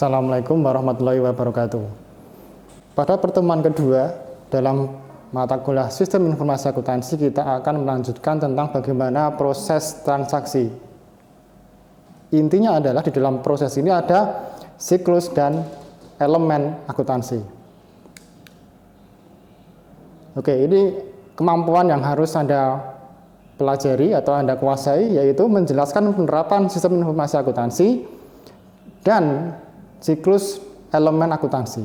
Assalamualaikum warahmatullahi wabarakatuh. Pada pertemuan kedua dalam mata kuliah Sistem Informasi Akuntansi, kita akan melanjutkan tentang bagaimana proses transaksi. Intinya adalah di dalam proses ini ada siklus dan elemen akuntansi. Oke, ini kemampuan yang harus Anda pelajari atau Anda kuasai, yaitu menjelaskan penerapan sistem informasi akuntansi dan siklus elemen akuntansi.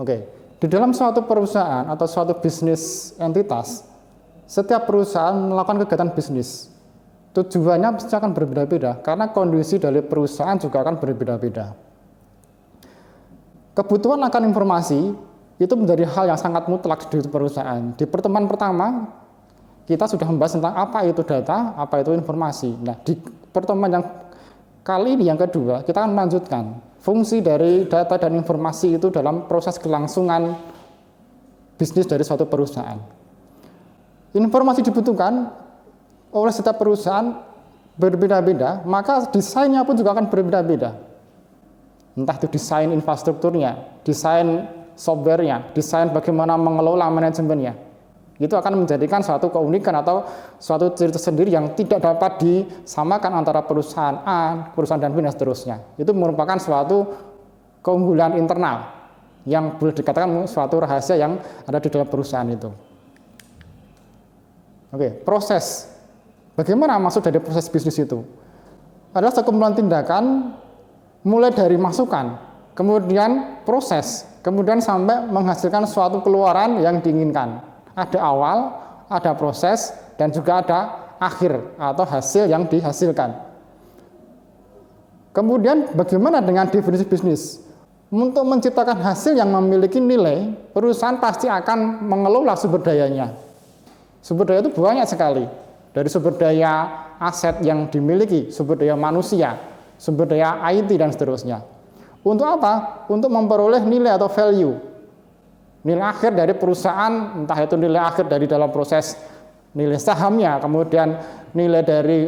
Oke, di dalam suatu perusahaan atau suatu bisnis entitas, setiap perusahaan melakukan kegiatan bisnis. Tujuannya pasti akan berbeda-beda karena kondisi dari perusahaan juga akan berbeda-beda. Kebutuhan akan informasi itu menjadi hal yang sangat mutlak di perusahaan. Di pertemuan pertama, kita sudah membahas tentang apa itu data, apa itu informasi. Nah, di pertemuan yang kali ini yang kedua, kita akan melanjutkan fungsi dari data dan informasi itu dalam proses kelangsungan bisnis dari suatu perusahaan. Informasi dibutuhkan oleh setiap perusahaan berbeda-beda, maka desainnya pun juga akan berbeda-beda. Entah itu desain infrastrukturnya, desain softwarenya, desain bagaimana mengelola manajemennya. Itu akan menjadikan suatu keunikan atau suatu ciri tersendiri yang tidak dapat disamakan antara perusahaan A, perusahaan dan B, dan seterusnya. Itu merupakan suatu keunggulan internal yang boleh dikatakan suatu rahasia yang ada di dalam perusahaan itu. Oke, proses. Bagaimana maksud dari proses bisnis itu? Adalah sekumpulan tindakan mulai dari masukan, kemudian proses, kemudian sampai menghasilkan suatu keluaran yang diinginkan. Ada awal, ada proses, dan juga ada akhir atau hasil yang dihasilkan. Kemudian bagaimana dengan definisi bisnis? Untuk menciptakan hasil yang memiliki nilai, perusahaan pasti akan mengelola sumber dayanya. Sumber daya itu banyak sekali. Dari sumber daya aset yang dimiliki, sumber daya manusia, sumber daya IT, dan seterusnya. Untuk apa? Untuk memperoleh nilai atau value. Nilai akhir dari perusahaan, entah itu nilai akhir dari dalam proses nilai sahamnya, kemudian nilai dari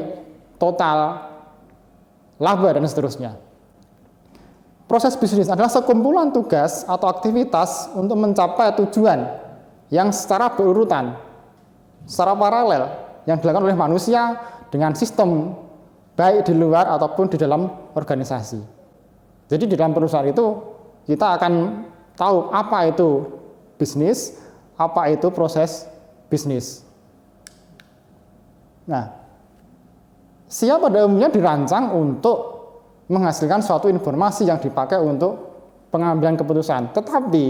total laba, dan seterusnya. Proses bisnis adalah sekumpulan tugas atau aktivitas untuk mencapai tujuan yang secara berurutan, secara paralel, yang dilakukan oleh manusia dengan sistem baik di luar ataupun di dalam organisasi. Jadi di dalam perusahaan itu kita akan tahu apa itu bisnis, apa itu proses bisnis. Nah, SIA pada umumnya dirancang untuk menghasilkan suatu informasi yang dipakai untuk pengambilan keputusan. Tetapi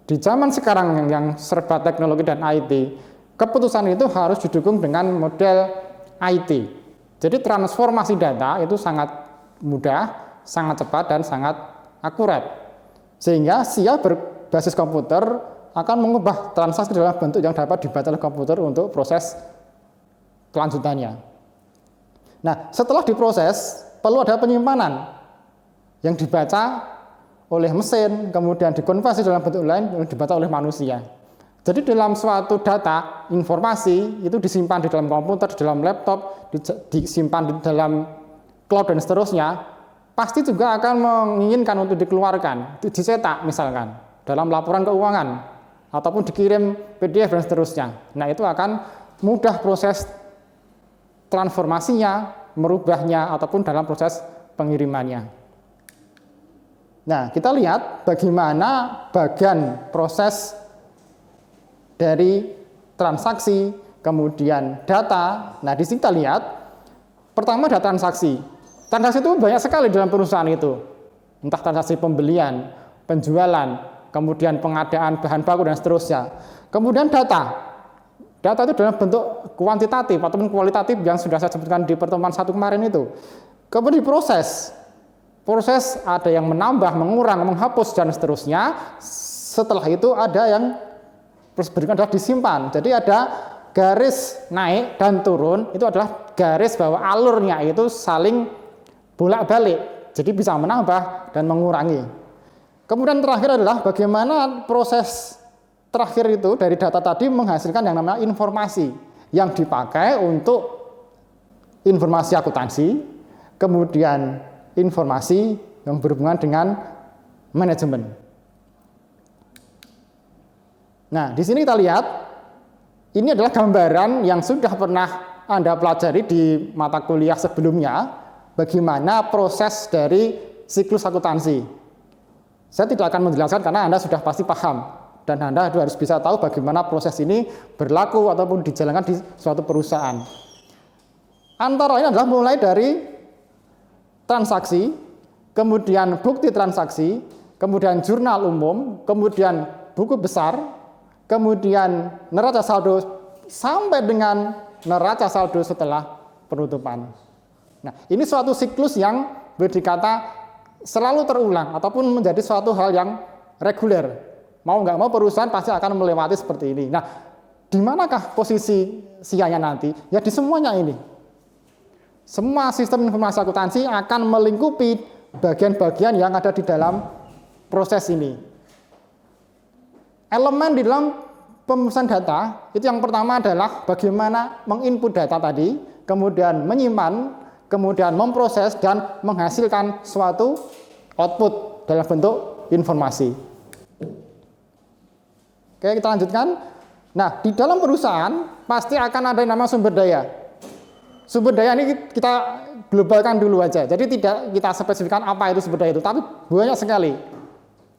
di zaman sekarang yang serba teknologi dan IT, keputusan itu harus didukung dengan model IT. Jadi transformasi data itu sangat mudah, sangat cepat, dan sangat akurat. Sehingga SIA berbasis komputer akan mengubah transaksi dalam bentuk yang dapat dibaca oleh komputer untuk proses kelanjutannya. Nah, setelah diproses, perlu ada penyimpanan yang dibaca oleh mesin, kemudian dikonversi dalam bentuk lain yang dibaca oleh manusia. Jadi dalam suatu data, informasi itu disimpan di dalam komputer, di dalam laptop, disimpan di dalam cloud, dan seterusnya, pasti juga akan menginginkan untuk dikeluarkan, dicetak misalkan, dalam laporan keuangan, ataupun dikirim PDF, dan seterusnya. Nah, itu akan mudah proses transformasinya, merubahnya, ataupun dalam proses pengirimannya. Nah, kita lihat bagaimana bagian proses dari transaksi, kemudian data. Nah, di sini kita lihat, pertama ada transaksi. Transaksi itu banyak sekali dalam perusahaan itu. Entah transaksi pembelian, penjualan, kemudian pengadaan bahan baku, dan seterusnya. Kemudian data. Data itu dalam bentuk kuantitatif ataupun kualitatif yang sudah saya sebutkan di pertemuan satu kemarin itu. Kemudian proses. Proses ada yang menambah, mengurang, menghapus, dan seterusnya. Setelah itu ada yang berikutnya adalah disimpan. Jadi ada garis naik dan turun, itu adalah garis bahwa alurnya itu saling bolak-balik. Jadi bisa menambah dan mengurangi. Kemudian terakhir adalah bagaimana proses terakhir itu dari data tadi menghasilkan yang namanya informasi yang dipakai untuk informasi akuntansi, kemudian informasi yang berhubungan dengan manajemen. Nah, di sini kita lihat, ini adalah gambaran yang sudah pernah Anda pelajari di mata kuliah sebelumnya, bagaimana proses dari siklus akuntansi. Saya tidak akan menjelaskan karena Anda sudah pasti paham, dan Anda harus bisa tahu bagaimana proses ini berlaku ataupun dijalankan di suatu perusahaan. Antara lain adalah mulai dari transaksi, kemudian bukti transaksi, kemudian jurnal umum, kemudian buku besar, kemudian neraca saldo sampai dengan neraca saldo setelah penutupan. Nah, ini suatu siklus yang berdikata selalu terulang ataupun menjadi suatu hal yang reguler. Mau nggak mau perusahaan pasti akan melewati seperti ini. Nah, di manakah posisi sianya nanti? Ya di semuanya ini. Semua sistem informasi akuntansi akan melingkupi bagian-bagian yang ada di dalam proses ini. Elemen di dalam pemenuhan data itu yang pertama adalah bagaimana menginput data tadi, kemudian menyimpan, kemudian memproses dan menghasilkan suatu output dalam bentuk informasi. Oke, kita lanjutkan. Nah, di dalam perusahaan pasti akan ada yang namanya sumber daya. Sumber daya ini kita globalkan dulu aja. Jadi tidak kita spesifikkan apa itu sumber daya itu, tapi banyak sekali.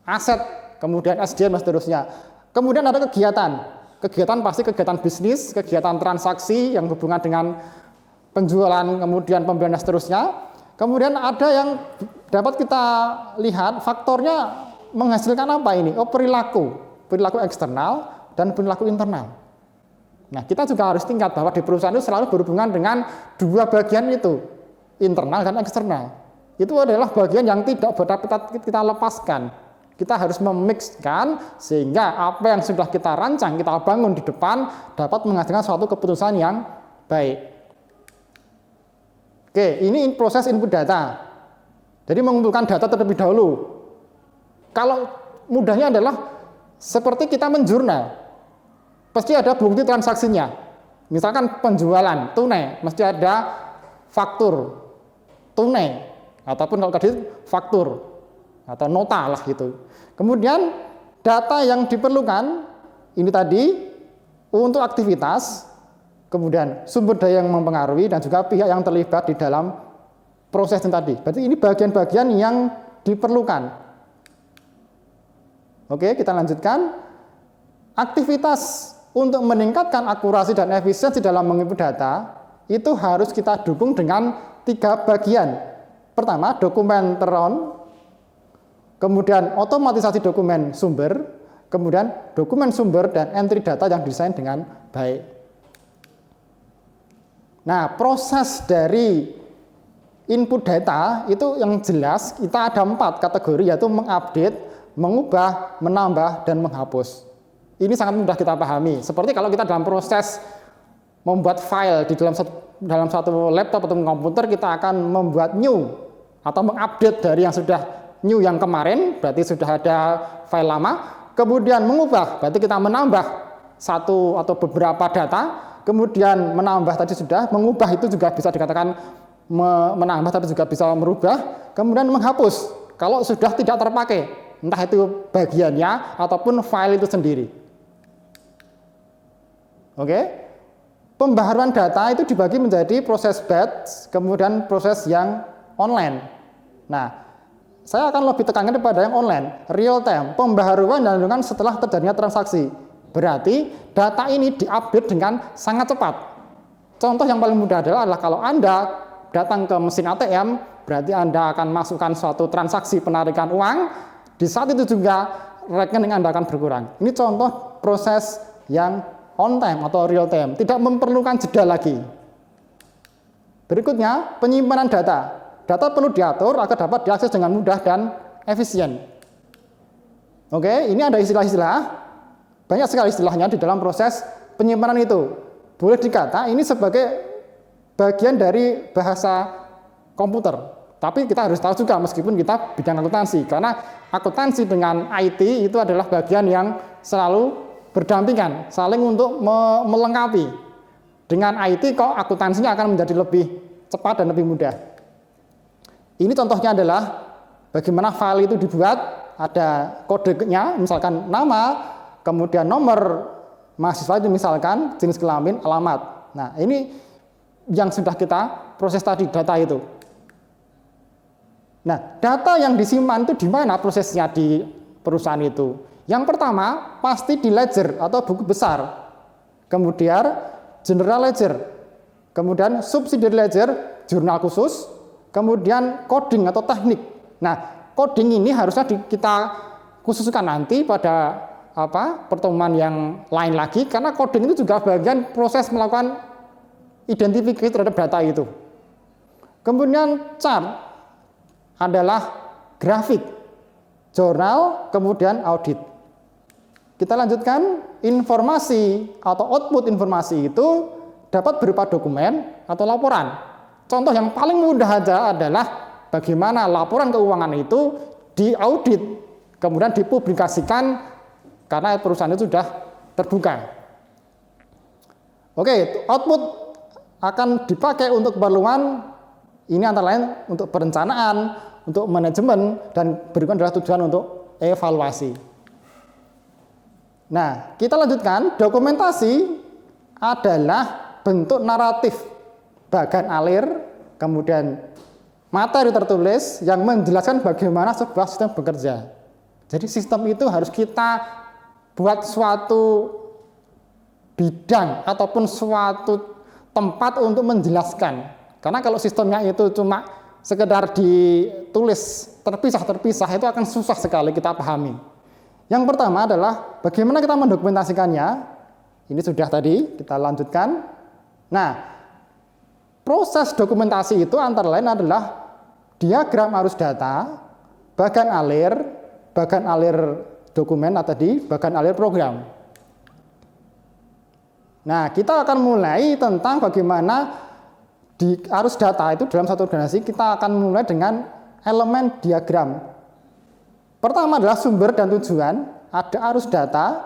Aset, kemudian SDM dan seterusnya. Kemudian ada kegiatan. Kegiatan pasti kegiatan bisnis, kegiatan transaksi yang hubungan dengan penjualan, kemudian pembelian dan seterusnya. Kemudian ada yang dapat kita lihat faktornya menghasilkan apa ini? Oh, perilaku eksternal dan perilaku internal. Nah, kita juga harus tingkat bahwa di perusahaan itu selalu berhubungan dengan dua bagian itu, internal dan eksternal. Itu adalah bagian yang tidak dapat kita lepaskan. Kita harus memixkan sehingga apa yang sudah kita rancang, kita bangun di depan dapat menghasilkan suatu keputusan yang baik. Oke, ini proses input data. Jadi mengumpulkan data terlebih dahulu. Kalau mudahnya adalah seperti kita menjurnal. Pasti ada bukti transaksinya. Misalkan penjualan tunai, mesti ada faktur tunai. Ataupun kalau tadi faktur atau nota lah gitu. Kemudian data yang diperlukan ini tadi untuk aktivitas, kemudian sumber daya yang mempengaruhi dan juga pihak yang terlibat di dalam proses yang tadi. Berarti ini bagian-bagian yang diperlukan. Oke, kita lanjutkan. Aktivitas untuk meningkatkan akurasi dan efisiensi dalam menginput data itu harus kita dukung dengan 3 bagian. Pertama, dokumen teron, kemudian otomatisasi dokumen sumber, kemudian dokumen sumber dan entry data yang didesain dengan baik. Nah, proses dari input data itu yang jelas kita ada 4 kategori, yaitu mengupdate, mengubah, menambah, dan menghapus. Ini sangat mudah kita pahami. Seperti kalau kita dalam proses membuat file di dalam satu laptop atau komputer, kita akan membuat new atau mengupdate dari yang sudah new yang kemarin, berarti sudah ada file lama. Kemudian mengubah, berarti kita menambah satu atau beberapa data. Kemudian menambah tadi sudah, mengubah itu juga bisa dikatakan menambah tapi juga bisa merubah. Kemudian menghapus kalau sudah tidak terpakai, entah itu bagiannya ataupun file itu sendiri. Oke, pembaharuan data itu dibagi menjadi proses batch, kemudian proses yang online. Nah, saya akan lebih tekankan kepada yang online, real time, pembaharuan dan dilakukan setelah terjadinya transaksi. Berarti data ini diupdate dengan sangat cepat. Contoh yang paling mudah adalah kalau Anda datang ke mesin ATM, berarti Anda akan masukkan suatu transaksi penarikan uang, di saat itu juga rekening Anda akan berkurang. Ini contoh proses yang on time atau real time, tidak memerlukan jeda lagi. Berikutnya, penyimpanan data. Data perlu diatur agar dapat diakses dengan mudah dan efisien. Oke, ini ada istilah-istilah, banyak sekali istilahnya di dalam proses penyimpanan itu. Boleh dikata ini sebagai bagian dari bahasa komputer. Tapi kita harus tahu juga meskipun kita bidang akuntansi, karena akuntansi dengan IT itu adalah bagian yang selalu berdampingan, saling untuk melengkapi. Dengan IT kok akuntansinya akan menjadi lebih cepat dan lebih mudah. Ini contohnya adalah bagaimana file itu dibuat, ada kodenya, misalkan nama, kemudian nomor mahasiswa itu misalkan, jenis kelamin, alamat. Nah, ini yang sudah kita proses tadi, data itu. Nah, data yang disimpan itu di mana prosesnya di perusahaan itu? Yang pertama, pasti di ledger atau buku besar. Kemudian general ledger. Kemudian subsidiary ledger, jurnal khusus. Kemudian coding atau teknik. Nah, coding ini harusnya kita khususkan nanti pada pertemuan yang lain lagi, karena coding itu juga bagian proses melakukan identifikasi terhadap data itu. Kemudian chart adalah grafik, jurnal, kemudian audit. Kita lanjutkan, informasi atau output informasi itu dapat berupa dokumen atau laporan. Contoh yang paling mudah aja adalah bagaimana laporan keuangan itu diaudit, kemudian dipublikasikan karena perusahaan itu sudah terbuka. Oke, output akan dipakai untuk keperluan ini antara lain untuk perencanaan, untuk manajemen, dan berikutnya adalah tujuan untuk evaluasi. Nah, kita lanjutkan, dokumentasi adalah bentuk naratif, bagan alir, kemudian materi tertulis yang menjelaskan bagaimana sebuah sistem bekerja. Jadi sistem itu harus kita buat suatu bidang ataupun suatu tempat untuk menjelaskan. Karena kalau sistemnya itu cuma sekedar ditulis terpisah-terpisah, itu akan susah sekali kita pahami. Yang pertama adalah bagaimana kita mendokumentasikannya. Ini sudah tadi, kita lanjutkan. Nah, proses dokumentasi itu antara lain adalah diagram arus data, bagan alir dokumen atau tadi, bagan alir program. Nah, kita akan mulai tentang bagaimana di arus data itu dalam satu organisasi. Kita akan mulai dengan elemen diagram. Pertama adalah sumber dan tujuan, ada arus data,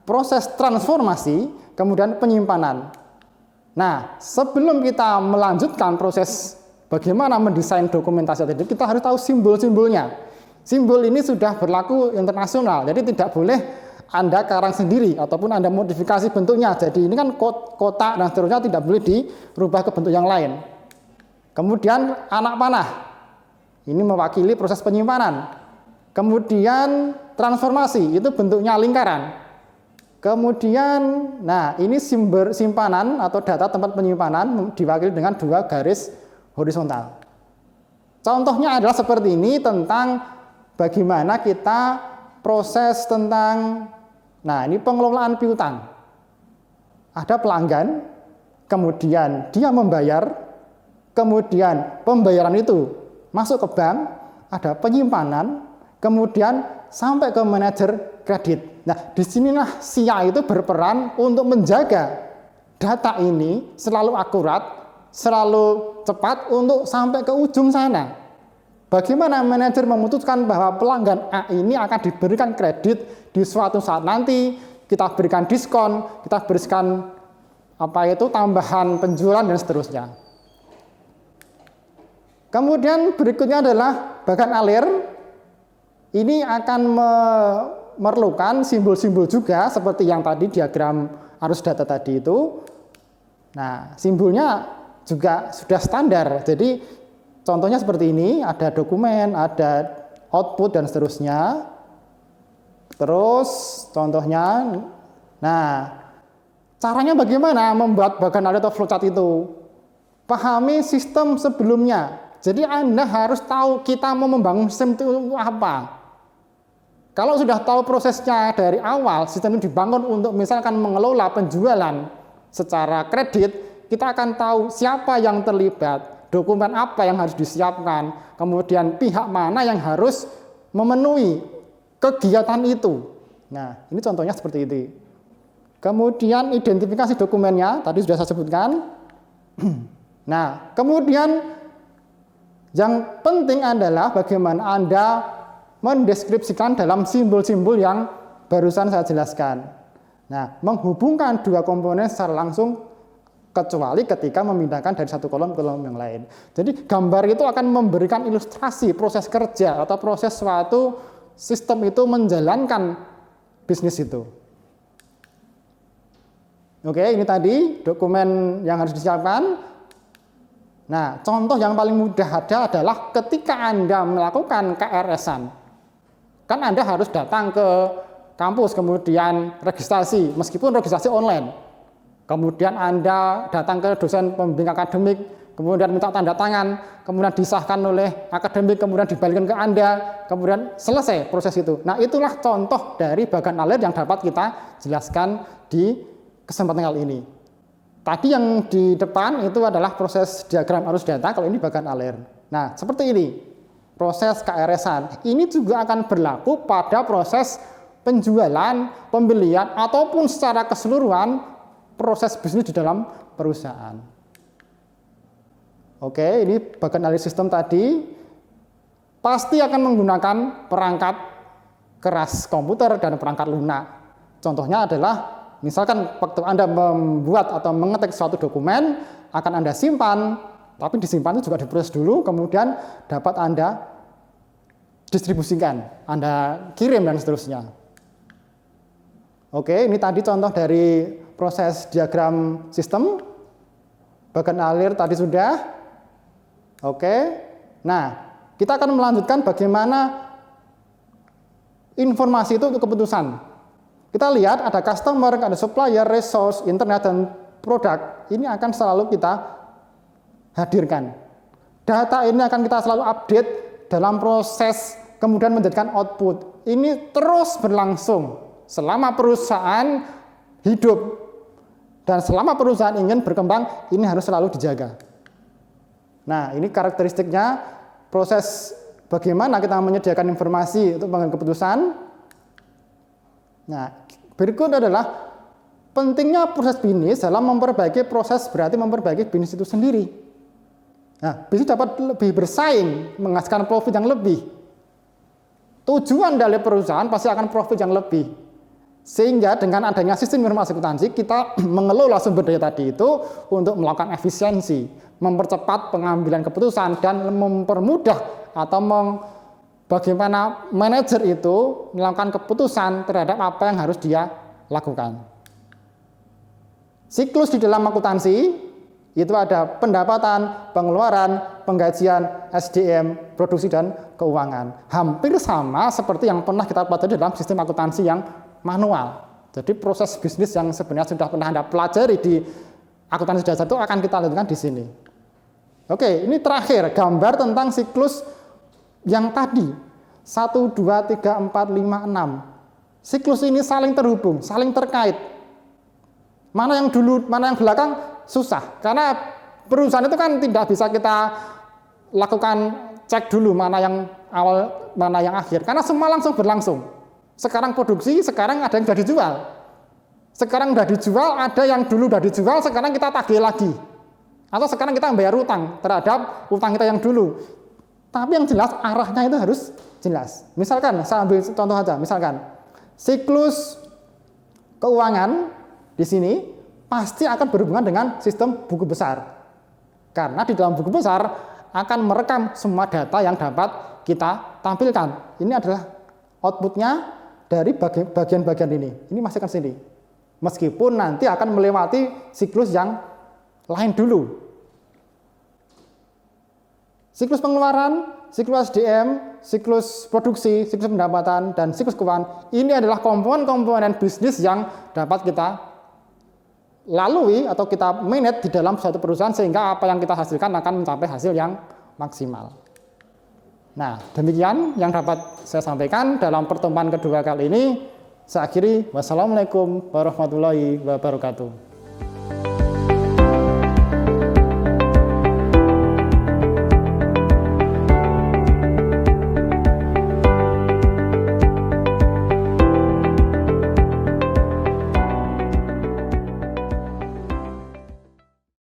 proses transformasi, kemudian penyimpanan. Nah, sebelum kita melanjutkan proses bagaimana mendesain dokumentasi tadi, kita harus tahu simbol-simbolnya. Simbol ini sudah berlaku internasional, jadi tidak boleh Anda karang sendiri ataupun Anda modifikasi bentuknya. Jadi ini kan kotak dan seterusnya tidak boleh dirubah ke bentuk yang lain. Kemudian anak panah. Ini mewakili proses penyimpanan. Kemudian transformasi, itu bentuknya lingkaran. Kemudian, nah ini sumber simpanan atau data tempat penyimpanan diwakili dengan 2 garis horizontal. Contohnya adalah seperti ini tentang bagaimana kita proses tentang, nah ini pengelolaan piutang. Ada pelanggan, kemudian dia membayar, kemudian pembayaran itu masuk ke bank, ada penyimpanan, kemudian sampai ke manajer kredit. Nah, disinilah SIA itu berperan untuk menjaga data ini selalu akurat, selalu cepat untuk sampai ke ujung sana. Bagaimana manajer memutuskan bahwa pelanggan A ini akan diberikan kredit di suatu saat nanti, kita berikan diskon, kita berikan tambahan penjualan dan seterusnya. Kemudian berikutnya adalah bagan alir. Ini akan memerlukan simbol-simbol juga seperti yang tadi diagram arus data tadi itu. Nah, simbolnya juga sudah standar. Jadi contohnya seperti ini, ada dokumen, ada output dan seterusnya. Terus contohnya, nah caranya bagaimana membuat bagan alir atau flowchart itu? Pahami sistem sebelumnya. Jadi Anda harus tahu kita mau membangun sistem itu apa. Kalau sudah tahu prosesnya dari awal, sistem ini dibangun untuk misalkan mengelola penjualan secara kredit, kita akan tahu siapa yang terlibat, dokumen apa yang harus disiapkan, kemudian pihak mana yang harus memenuhi kegiatan itu. Nah, ini contohnya seperti itu. Kemudian identifikasi dokumennya, tadi sudah saya sebutkan. Nah, kemudian yang penting adalah bagaimana Anda mendeskripsikan dalam simbol-simbol yang barusan saya jelaskan. Nah, menghubungkan 2 komponen secara langsung kecuali ketika memindahkan dari satu kolom ke kolom yang lain. Jadi gambar itu akan memberikan ilustrasi proses kerja atau proses suatu sistem itu menjalankan bisnis itu. Oke, ini tadi dokumen yang harus disiapkan. Nah, contoh yang paling mudah adalah ketika Anda melakukan KRS-an. Kan Anda harus datang ke kampus, kemudian registrasi, meskipun registrasi online. Kemudian Anda datang ke dosen pembimbing akademik, kemudian minta tanda tangan, kemudian disahkan oleh akademik, kemudian dibalikan ke Anda, kemudian selesai proses itu. Nah, itulah contoh dari bagan alir yang dapat kita jelaskan di kesempatan kali ini. Tadi yang di depan itu adalah proses diagram arus data, kalau ini bagan alir. Nah, seperti ini, proses KRS-an. Ini juga akan berlaku pada proses penjualan, pembelian, ataupun secara keseluruhan proses bisnis di dalam perusahaan. Oke, ini bagan alir sistem tadi pasti akan menggunakan perangkat keras komputer dan perangkat lunak. Contohnya adalah misalkan waktu Anda membuat atau mengetik suatu dokumen akan Anda simpan, tapi disimpan itu juga diproses dulu, kemudian dapat Anda distribusikan, Anda kirim dan seterusnya. Oke, ini tadi contoh dari proses diagram sistem. Bagan alir tadi sudah. Oke. Nah, kita akan melanjutkan bagaimana informasi itu untuk keputusan. Kita lihat ada customer, ada supplier, resource, internet, dan produk. Ini akan selalu kita hadirkan. Data ini akan kita selalu update dalam proses kemudian menjadikan output. Ini terus berlangsung selama perusahaan hidup. Dan selama perusahaan ingin berkembang, ini harus selalu dijaga. Nah, ini karakteristiknya proses bagaimana kita menyediakan informasi untuk pengambilan keputusan. Nah, berikut adalah pentingnya proses bisnis dalam memperbaiki proses, berarti memperbaiki bisnis itu sendiri. Nah, bisnis dapat lebih bersaing, menghasilkan profit yang lebih. Tujuan dari perusahaan pasti akan profit yang lebih. Sehingga dengan adanya sistem informasi akuntansi, kita mengelola sumber daya tadi itu untuk melakukan efisiensi, mempercepat pengambilan keputusan, dan mempermudah atau bagaimana manajer itu melakukan keputusan terhadap apa yang harus dia lakukan. Siklus di dalam akuntansi itu ada pendapatan, pengeluaran, penggajian, SDM, produksi, dan keuangan. Hampir sama seperti yang pernah kita pelajari dalam sistem akuntansi yang manual. Jadi proses bisnis yang sebenarnya sudah pernah Anda pelajari di akuntansi dasar itu akan kita lanjutkan di sini. Oke, ini terakhir gambar tentang siklus yang tadi 1, 2, 3, 4, 5, 6. Siklus ini saling terhubung, saling terkait. Mana yang dulu, mana yang belakang susah. Karena perusahaan itu kan tidak bisa kita lakukan cek dulu mana yang awal, mana yang akhir. Karena semua langsung berlangsung. Sekarang produksi, sekarang ada yang sudah dijual. Sekarang sudah dijual, ada yang dulu sudah dijual, sekarang kita tagih lagi. Atau sekarang kita membayar utang terhadap utang kita yang dulu. Tapi yang jelas arahnya itu harus jelas. Misalkan, saya ambil contoh aja, misalkan siklus keuangan di sini pasti akan berhubungan dengan sistem buku besar. Karena di dalam buku besar akan merekam semua data yang dapat kita tampilkan. Ini adalah outputnya dari bagian-bagian ini masih akan sini. Meskipun nanti akan melewati siklus yang lain dulu. Siklus pengeluaran, siklus SDM, siklus produksi, siklus pendapatan, dan siklus keuangan. Ini adalah komponen-komponen bisnis yang dapat kita lalui atau kita manage di dalam suatu perusahaan sehingga apa yang kita hasilkan akan mencapai hasil yang maksimal. Nah, demikian yang dapat saya sampaikan dalam pertemuan kedua kali ini. Saya akhiri. Wassalamualaikum warahmatullahi wabarakatuh.